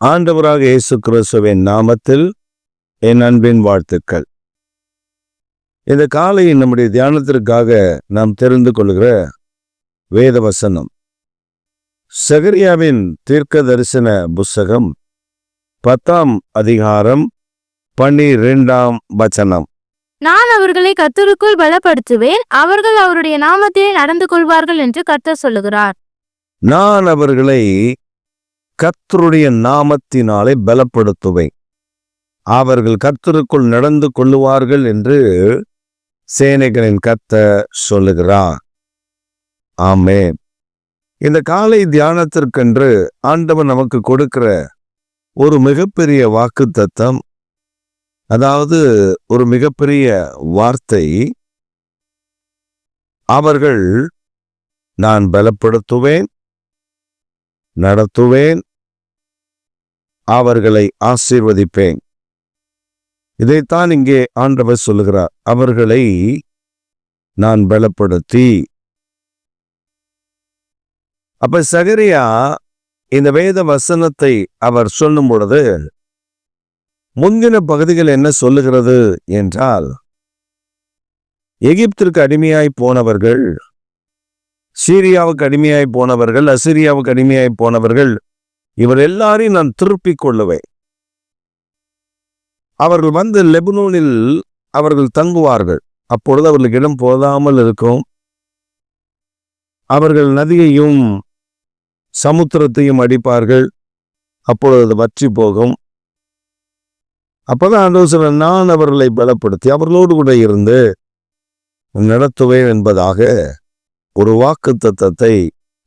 ஆண்டவராக இயேசு கிறிஸ்துவின் நாமத்தில் என் அன்பின் வாழ்த்துக்கள். இந்த காலையில் நம்முடைய தியானத்திற்காக நாம் தெரிந்து கொள்கிற வேத வசனம் சகரியாவின் தீர்க்க தரிசன புஸ்தகம் 10ஆம் அதிகாரம் 12ஆம் வசனம். நான் அவர்களை கர்த்தருக்குள் பலப்படுத்துவேன், அவர்கள் அவருடைய நாமத்திலே நடந்து கொள்வார்கள் என்று கர்த்தர் சொல்லுகிறார். நான் அவர்களை கர்த்தருடைய நாமத்தினாலே பலப்படுத்துவேன், அவர்கள் கர்த்தருக்குள் நடந்து கொள்ளுவார்கள் என்று சேனைகளின் கர்த்தர் சொல்லுகிறார். ஆமென். இந்த காலை தியானத்திற்கென்று ஆண்டவர் நமக்கு கொடுக்கிற ஒரு மிகப்பெரிய வாக்குத்தத்தம், அதாவது ஒரு மிகப்பெரிய வார்த்தை, அவர்கள் நான் பலப்படுத்துவேன், நடத்துவேன், அவர்களை ஆசீர்வதிப்பேன். இதைத்தான் இங்கே ஆண்டவர் சொல்லுகிறார். அவர்களை நான் பலப்படுத்தி. அப்ப சகரியா இந்த வேத வசனத்தை அவர் சொல்லும் பொழுது முந்தின பகுதிகள் என்ன சொல்லுகிறது என்றால், எகிப்திற்கு அடிமையாய் போனவர்கள், சீரியாவுக்கு அடிமையாய் போனவர்கள், அசிரியாவுக்கு அடிமையாய் போனவர்கள், இவர் எல்லாரையும் நான் திருப்பிக் கொள்ளுவேன். அவர்கள் வந்து லெபனோனில் அவர்கள் தங்குவார்கள். அப்பொழுது அவர்களுக்கு இடம் போதாமல் இருக்கும். அவர்கள் நதியையும் சமுத்திரத்தையும் அடிப்பார்கள். அப்பொழுது அது வற்றி போகும். அப்பதான் ஆண்டவர் சொல்றார், நான் அவர்களை பலப்படுத்தி அவர்களோடு கூட இருந்து நடத்துவேன் என்பதாக ஒரு வாக்குத்தத்தத்தை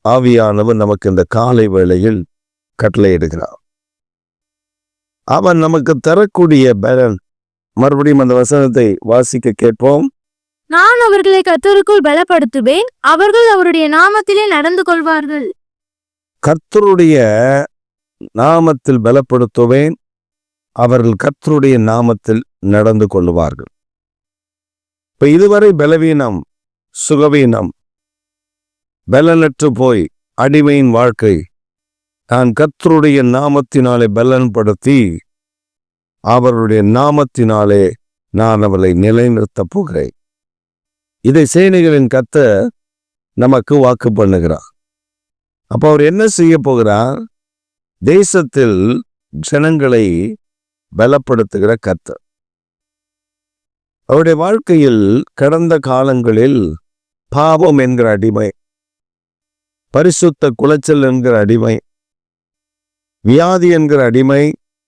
ஆவியானவர் நமக்கு இந்த காலை வேளையில் கட்டளையிடுகிறார். அவன் நமக்கு தரக்கூடிய பலன். மறுபடியும் அந்த வசனத்தை வாசிக்க கேட்போம். நான் அவர்களை கர்த்தருக்குள் பலப்படுத்துவேன், அவர்கள் அவருடைய நாமத்திலே நடந்து கொள்வார்கள். கர்த்தருடைய நாமத்தில் பலப்படுத்துவேன், அவர்கள் கர்த்தருடைய நாமத்தில் நடந்து கொள்வார்கள். இப்ப இதுவரை பலவீனம், சுகவீனம், பலனற்று போய் அடிமையின் வாழ்க்கை, நான் கர்த்தருடைய நாமத்தினாலே பலன்படுத்தி அவருடைய நாமத்தினாலே நான் அவளை நிலைநிறுத்தப் போகிறேன். இதை சேனைகளின் கர்த்தர் நமக்கு வாக்கு பண்ணுகிறார். அப்ப அவர் என்ன செய்ய போகிறார்? தேசத்தில் ஜனங்களை பலப்படுத்துகிற கர்த்தர். அவருடைய வாழ்க்கையில் கடந்த காலங்களில் பாவம் என்கிற அடிமை, பரிசுத்த குலைச்சல் என்கிற அடிமை, வியாதி என்கிற அடிமை,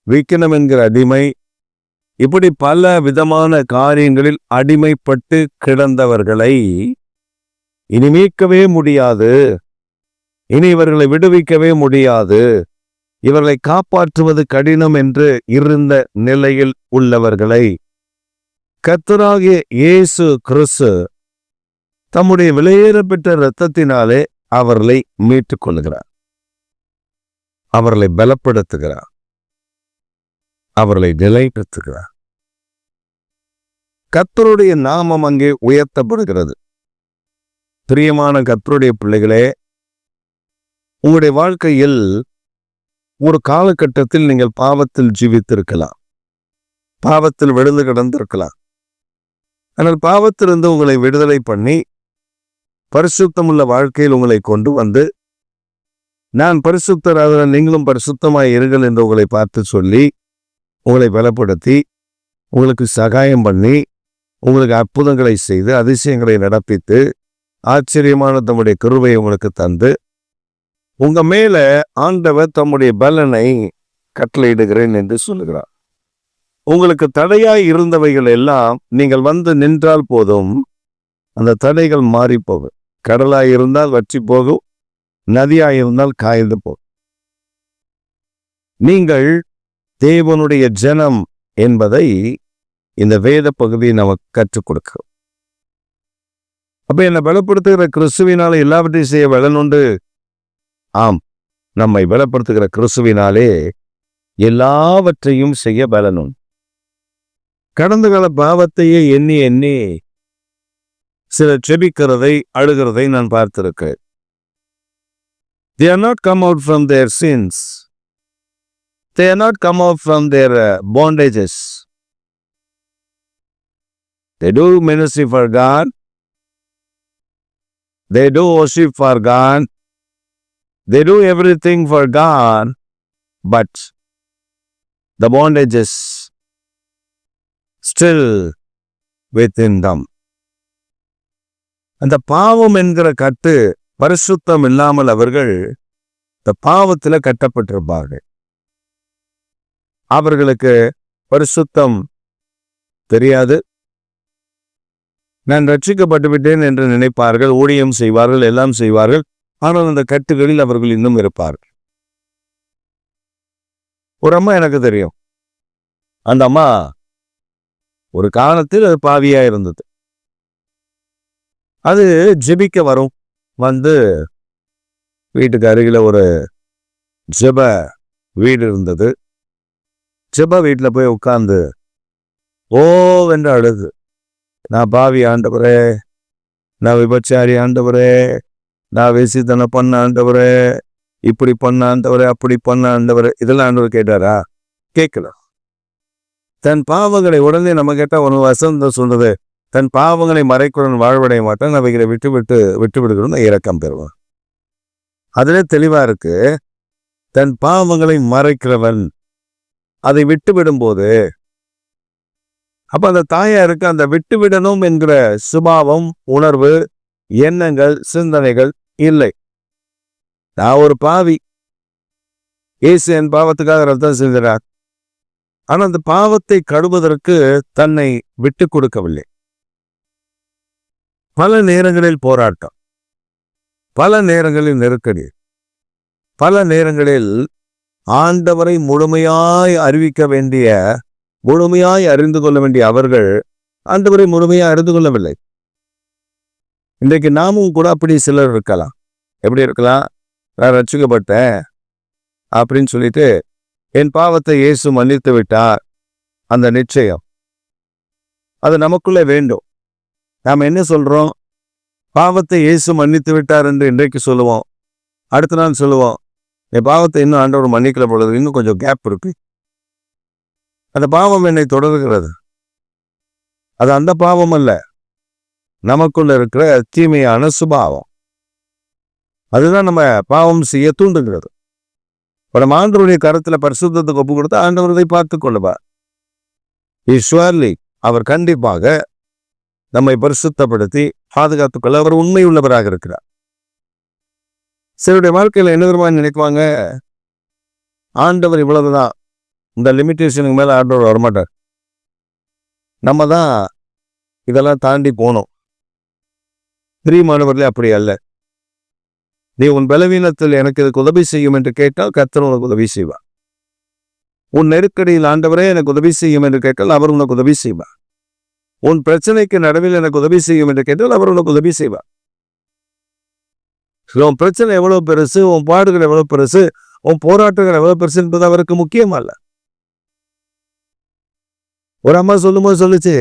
வீக்கணம் என்கிற அடிமை, இப்படி பல விதமான காரியங்களில் அடிமைப்பட்டு கிடந்தவர்களை இனி மீட்கவே முடியாது, இனி இவர்களை விடுவிக்கவே முடியாது, இவர்களை காப்பாற்றுவது கடினம் என்று இருந்த நிலையில் உள்ளவர்களை கர்த்தராகிய இயேசு கிறிஸ்து தம்முடைய விலையேறப்பெற்ற இரத்தத்தினாலே அவர்களை மீட்டுக் கொள்கிறார். அவர்களை பலப்படுத்துகிறார், அவர்களை நிலைநிறுத்துகிறார். கர்த்தருடைய நாமம் அங்கே உயர்த்தப்படுகிறது. பிரியமான கர்த்தருடைய பிள்ளைகளே, உங்களுடைய வாழ்க்கையில் ஒரு காலகட்டத்தில் நீங்கள் பாவத்தில் ஜீவித்திருக்கலாம், பாவத்தில் விழுந்து கிடந்திருக்கலாம். ஆனால் பாவத்திலிருந்து உங்களை விடுதலை பண்ணி பரிசுத்தமுள்ள வாழ்க்கையில் உங்களை கொண்டு வந்து, நான் பரிசுத்தராக நீங்களும் பரிசுத்தமாய் இருங்கள் என்று உங்களை பார்த்து சொல்லி உங்களை பலப்படுத்தி உங்களுக்கு சகாயம் பண்ணி உங்களுக்கு அற்புதங்களை செய்து அதிசயங்களை நடப்பித்து ஆச்சரியமான தம்முடைய கிருபையை உங்களுக்கு தந்து உங்க மேல ஆண்டவர் தம்முடைய பலனை கட்டளையிடுகிறேன் என்று சொல்லுகிறார். உங்களுக்கு தடையாய் இருந்தவைகள் எல்லாம் நீங்கள் வந்து நின்றால் போதும், அந்த தடைகள் மாறி போகும். கடலாய் இருந்தால் வற்றி போகும், நதியாய் இருந்தால் காய்ந்து போகும். நீங்கள் தேவனுடைய ஜனம் என்பதை இந்த வேத பகுதி நமக்கு கற்றுக் கொடுக்கும். அப்ப என்னை பலப்படுத்துகிற கிறிஸ்துவினாலே எல்லாவற்றையும் செய்ய பலன் உண்டு. ஆம், நம்மை பலப்படுத்துகிற கிறிஸ்துவினாலே எல்லாவற்றையும் செய்ய பலன் உண்டு. கடந்த கால பாவத்தையே எண்ணி எண்ணி சிலர் செபிக்கிறதை, அழுகிறதை நான் பார்த்திருக்கேன். They are not come out from their sins. They are not come out from their bondages. They do ministry for God. They do worship for God. They do everything for God, but the bondage is still within them. அந்த பாவம் என்கிற கட்டு பரிசுத்தம் இல்லாமல் அவர்கள் இந்த பாவத்துல கட்டப்பட்டிருப்பார்கள். அவர்களுக்கு பரிசுத்தம் தெரியாது. நான் ரட்சிக்கப்பட்டு விட்டேன் என்று நினைப்பார்கள், ஊழியம் செய்வார்கள், எல்லாம் செய்வார்கள். ஆனால் அந்த கட்டுகளில் அவர்கள் இன்னும் இருப்பார்கள். ஒரு அம்மா எனக்கு தெரியும். அந்த அம்மா ஒரு காலத்தில் அது பாவியா இருந்தது. அது ஜெபிக்க வரும். வந்து வீட்டுக்கு அருகில ஒரு ஜெப வீடு இருந்தது. ஜெப வீட்டுல போய் உட்கார்ந்து ஓவென்று அழுது, நான் பாவி ஆண்டவரே, நான் விபச்சாரி ஆண்டவரே, நான் வேசித்தனம் பண்ண ஆண்டவரே, இப்படி பண்ண ஆண்டவரே, அப்படி பண்ண ஆண்டவரே. இதெல்லாம் ஆண்டவர் கேட்டாரா? கேட்கல. தன் பாவங்களை உடனே நம்ம கேட்டா ஒரு வசந்தம் சொல்றது, தன் பாவங்களை மறைக்கிறவன் வாழ்வடைய மாட்டான், அவைகளை விட்டு விடுகிறோம் இரக்கம் பெறுவான். அதுல தெளிவா இருக்கு. தன் பாவங்களை மறைக்கிறவன் அதை விட்டு விடும்போது, அப்ப அந்த தாயாருக்கு அந்த விட்டு விடணும் என்கிற சுபாவம், உணர்வு, எண்ணங்கள், சிந்தனைகள் இல்லை. நான் ஒரு பாவி, இயேசு என் பாவத்துக்காக ரத்தம் சிந்தினார். ஆனா அந்த பாவத்தை கழுவதற்கு தன்னை விட்டு கொடுக்கவில்லை. பல நேரங்களில் போராட்டம், பல நேரங்களில் நெருக்கடி, பல நேரங்களில் ஆண்டவரை முழுமையாய் அறிவிக்க வேண்டிய, முழுமையாய் அறிந்து கொள்ள வேண்டிய அவர்கள் ஆண்டவரை முழுமையாய் அறிந்து கொள்ளவில்லை. இன்றைக்கு நாமும் கூட அப்படி சிலர் இருக்கலாம். எப்படி இருக்கலாம்? நான் ரட்சிக்கப்பட்டேன் அப்படின்னு சொல்லிட்டு என் பாவத்தை இயேசு மன்னித்து விட்டார், அந்த நிச்சயம் அது நமக்குள்ளே வேண்டும். நாம் என்ன சொல்றோம்? பாவத்தை இயேசு மன்னித்து விட்டார் என்று இன்றைக்கு சொல்லுவோம். அடுத்த நாள் சொல்லுவோம், என் பாவத்தை இன்னும் ஆண்டவர் மன்னிக்கல பொழுது, இன்னும் கொஞ்சம் கேப் இருக்கு. அந்த பாவம் என்னை தொடர்கிறது. அது அந்த பாவம் அல்ல, நமக்குள்ள இருக்கிற தீமையான சுபாவம். அதுதான் நம்ம பாவம் செய்ய தூண்டுகிறது. நம்ம ஆண்டவருடைய கருத்துல பரிசுத்தத்துக்கு ஒப்பு கொடுத்தா ஆண்டவரை பார்த்து கொள்ளுவார். ஈஸ்வர்லி அவர் கண்டிப்பாக நம்மை பரிசுத்தப்படுத்தி பாதுகாத்துக்கொள்ள அவர் உண்மை உள்ளவராக இருக்கிறார். சிலருடைய வாழ்க்கையில என்ன விதமாக நினைக்குவாங்க, ஆண்டவர் இவ்வளவுதான், இந்த லிமிட்டேஷனுக்கு மேல ஆண்டவர் வரமாட்டார், நம்ம தான் இதெல்லாம் தாண்டி போனோம். பிரியமானவர்களே, அப்படி அல்ல. நீ உன் பலவீனத்தில் எனக்கு இதுக்கு உதவி செய்யும் என்று கேட்டால் கர்த்தர் உனக்கு உதவி செய்வார். உன் நெருக்கடியில் ஆண்டவரே எனக்கு உதவி செய்யும் என்று கேட்டால் அவர் உனக்கு உதவி செய்வார். உன் பிரச்சனைக்கு நடுவில் எனக்கு உதவி செய்யும் என்று கேட்டால் அவர் உனக்கு உதவி செய்வார். உன் பிரச்சனை எவ்வளவு பெருசு, உன் பாடுகள் எவ்வளவு பெருசு, உன் போராட்டங்கள் எவ்வளவு பெருசு என்பது அவருக்கு முக்கியம் அல்ல. ஒரு அம்மா சொல்லும்போது சொல்லுச்சு,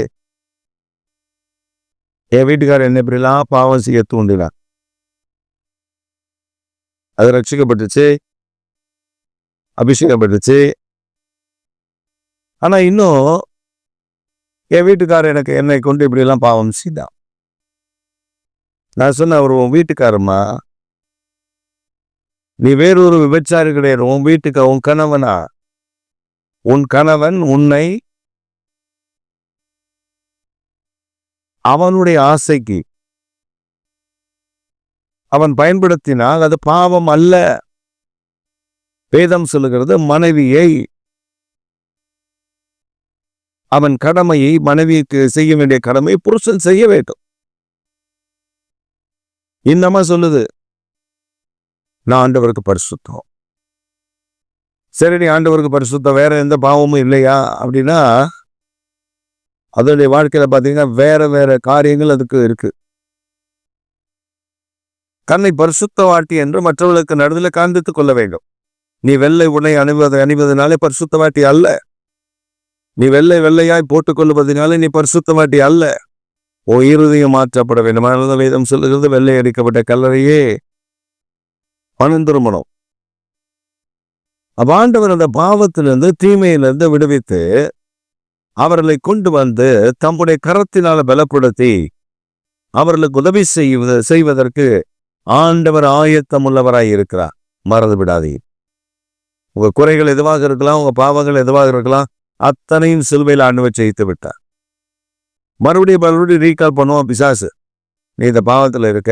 என் வீட்டுக்காரர் என்ன இப்படிலாம் பாவம் செய்ய தூண்டினார், அது ரட்சிக்கப்பட்டுச்சு, அபிஷேகப்பட்டுச்சு. ஆனா இன்னும் என் வீட்டுக்காரர் எனக்கு என்னை கொண்டு இப்படி எல்லாம் பாவம் செய்தான். நான் சொன்ன, அவர் உன் வீட்டுக்காரம்மா, நீ வேறொரு விபச்சாரி கிடையாது. உன் வீட்டுக்கு உன் கணவனா, உன் கணவன் உன்னை அவனுடைய ஆசைக்கு அவன் பயன்படுத்தினால் அது பாவம் அல்ல. வேதம் சொல்லுகிறது, மனைவியை, அவன் கடமையை, மனைவிக்கு செய்ய வேண்டிய கடமையை புருஷன் செய்ய வேண்டும். இன்னமா சொல்லுது, நான் ஆண்டவருக்கு பரிசுத்தம். சரி, நீ ஆண்டவருக்கு பரிசுத்தம், வேற எந்த பாவமும் இல்லையா அப்படின்னா, அதனுடைய வாழ்க்கையில பாத்தீங்கன்னா வேற வேற காரியங்கள் அதுக்கு இருக்கு. தன்னை பரிசுத்தவாட்டி என்று மற்றவர்களுக்கு நடுவில் காண்பித்துக் கொள்ள வேண்டும். நீ வெள்ளை உடை அணிவதனாலே பரிசுத்தவாட்டி அல்ல. நீ வெள்ளையாய் போட்டுக் கொள்வதனாலே நீ பரிசுத்தவாட்டி அல்ல. ஓ இருதயம் மாற்றப்பட வேண்டும். வேதம் சொல்லுகிறது, வெள்ளை அடிக்கப்பட்ட கல்லறையே மனம் திரும்பணும். அப்ப ஆண்டவர் அந்த பாவத்திலிருந்து தீமையிலிருந்து விடுவித்து அவர்களை கொண்டு வந்து தம்முடைய கரத்தினால பலப்படுத்தி அவர்களுக்கு உதவி செய்வதற்கு ஆண்டவர் ஆயத்தம் உள்ளவராய் இருக்கிறார். மறந்து விடாதீங்க. உங்க குறைகள் எதுவாக இருக்கலாம், உங்க பாவங்கள் எதுவாக இருக்கலாம், அத்தனையும் சிலுவையில் ஆண்டவர் ஜெயித்து விட்டார். மறுபடியும் ரீகால் பண்ணுவோம் பிசாசு. நீ இந்த பாவத்துல இருக்க,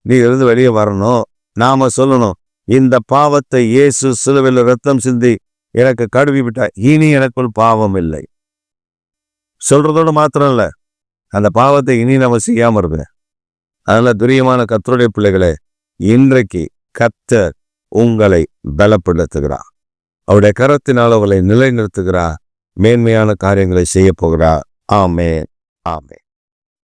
நீ இருந்து வெளியே வரணும். நாம சொல்லணும், இந்த பாவத்தை இயேசு சிலுவையில் ரத்தம் சிந்தி எனக்கு கழுவி விட்டார், இனி எனக்குள் பாவம் இல்லை. சொல்றதோடு மாத்திரம் இல்ல, அந்த பாவத்தை இனி நம்ம செய்யாம இருக்க. அதனால துரியமான கர்த்தருடைய பிள்ளைகளே, இன்றைக்கு கர்த்தர் உங்களை பலப்படுத்துகிறார். அவருடைய கரத்தினால் அவர்களை நிலைநிறுத்துகிறார். மேன்மையான காரியங்களை செய்ய போகிறார். ஆமென், ஆமென்.